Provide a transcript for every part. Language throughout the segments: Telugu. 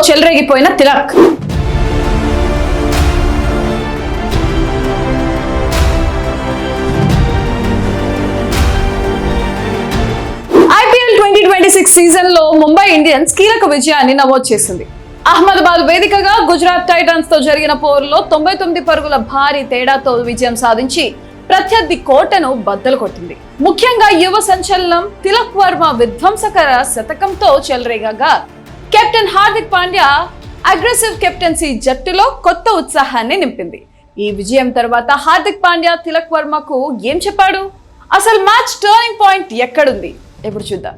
చెలరేగిపోయిన తిలక్. IPL 2026 సీజన్ లో ముంబై ఇండియన్స్ కీలక విజయాన్ని నమోదు చేసింది. అహ్మదాబాద్ వేదికగా గుజరాత్ టైటన్స్ తో జరిగిన పోరులో 99 పరుగుల భారీ తేడాతో విజయం సాధించి ప్రత్యర్థి కోటను బద్దలు కొట్టింది. ముఖ్యంగా యువ సంచలనం తిలక్ వర్మ విధ్వంసకర శతకంతో చెలరేగగా captain Hardik Pandya aggressive captaincy జట్టులో కొత్త ఉత్సాహాన్ని నింపింది. ఈ విజయం తర్వాత హార్దిక్ పాండ్యా తిలక్ వర్మకు ఏం చెప్పాడు? అసలు మ్యాచ్ టర్నింగ్ పాయింట్ ఎక్కడుంది? ఇప్పుడు చూద్దాం.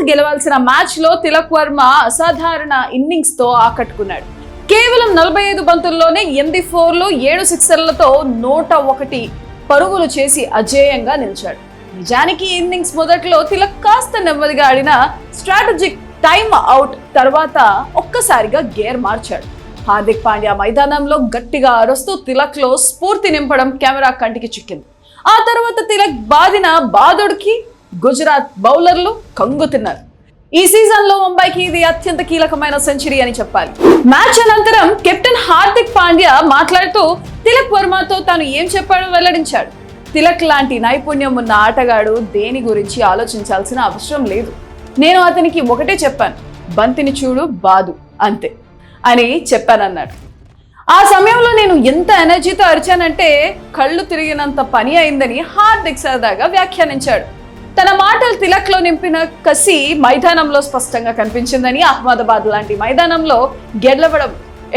గెలవాల్సిన మ్యాచ్ లో తిలక్ వర్మ అసాధారణ ఇన్నింగ్స్ తో ఆకట్టుకున్నాడు. కేవలం 45 బంతుల్లోనే 8 4లు 7 సిక్సర్లతో 101 పరుగులు చేసి అజేయంగా నిలిచాడు. నిజానికి ఇన్నింగ్స్ మొదట్లో తిలక్ కాస్త నెమ్మదిగా ఆడిన స్ట్రాటజిక్ టైమ్ అవుట్ తర్వాత ఒక్కసారిగా గేర్ మార్చాడు. హార్దిక్ పాండ్యా మైదానంలో గట్టిగా అరుస్తూ తిలక్ లో స్ఫూర్తి నింపడం కెమెరా కంటికి చిక్కింది. ఆ తర్వాత తిలక్ బాదిన బాదుడికి గుజరాత్ బౌలర్లు కంగు తిన్నారు. ఈ సీజన్ లో ముంబైకి ఇది అత్యంత కీలకమైన సెంచరీ అని చెప్పాలి. మ్యాచ్ అనంతరం కెప్టెన్ హార్దిక్ పాండ్యా మాట్లాడుతూ తిలక్ వర్మతో తాను ఏం చెప్పాడో వెల్లడించాడు. తిలక్ లాంటి నైపుణ్యం ఉన్న ఆటగాడు దేని గురించి ఆలోచించాల్సిన అవసరం లేదు. నేను అతనికి ఒకటే చెప్పాను, బంతిని చూడు బాదు అంతే అని చెప్పానన్నాడు. ఆ సమయంలో నేను ఎంత ఎనర్జీతో అరిచానంటే కళ్ళు తిరిగినంత పని అయిందని హార్దిక్ సరదాగా వ్యాఖ్యానించాడు. తన మాటలు తిలక్ లో నింపిన కసి మైదానంలో స్పష్టంగా కనిపించిందని, అహ్మదాబాద్ లాంటి మైదానంలో గెలవడం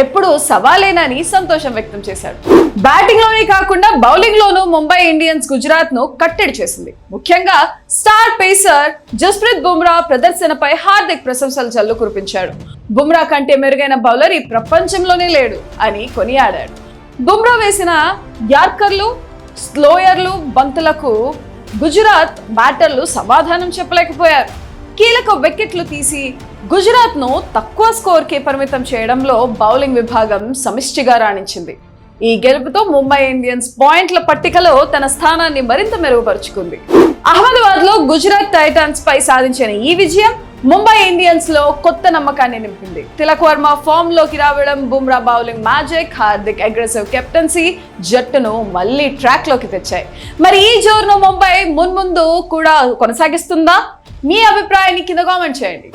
ఎప్పుడు సవాలేనని సంతోషం వ్యక్తం చేశాడు. బ్యాటింగ్ లోనే కాకుండా బౌలింగ్ లోనూ ముంబై ఇండియన్స్ గుజరాత్ ను కట్టడి చేసింది. ముఖ్యంగా స్టార్ పేసర్ జస్ప్రీత్ బుమ్రా ప్రదర్శనపై హార్దిక్ ప్రశంసలు జల్లు కురిపించాడు. బుమ్రా కంటే మెరుగైన బౌలర్ ఈ ప్రపంచంలోనే లేడు అని కొనియాడాడు. బుమ్రా వేసిన యార్కర్లు, స్లోయర్లు బంతులకు గుజరాత్ బ్యాటర్లు సమాధానం చెప్పలేకపోయారు. కీలక వికెట్లు తీసి గుజరాత్ ను తక్కువ స్కోర్కే పరిమితం చేయడంలో బౌలింగ్ విభాగం సమిష్టిగా రాణించింది. ఈ గెలుపుతో ముంబై ఇండియన్స్ పాయింట్ల పట్టికలో తన స్థానాన్ని మరింత మెరుగుపరుచుకుంది. అహ్మదాబాద్ లో గుజరాత్ టైటన్స్ పై సాధించిన ఈ విజయం ముంబై ఇండియన్స్ లో కొత్త నమ్మకాన్ని నింపింది. తిలక్ వర్మ ఫామ్ లోకి రావడం, Bumrah bowling magic, Hardik aggressive captaincy జట్టును మళ్ళీ ట్రాక్ లోకి తెచ్చాయి. మరి ఈ జోరును ముంబై మున్ముందు కూడా కొనసాగిస్తుందా? మీ అభిప్రాయాన్ని కింద కామెంట్ చేయండి.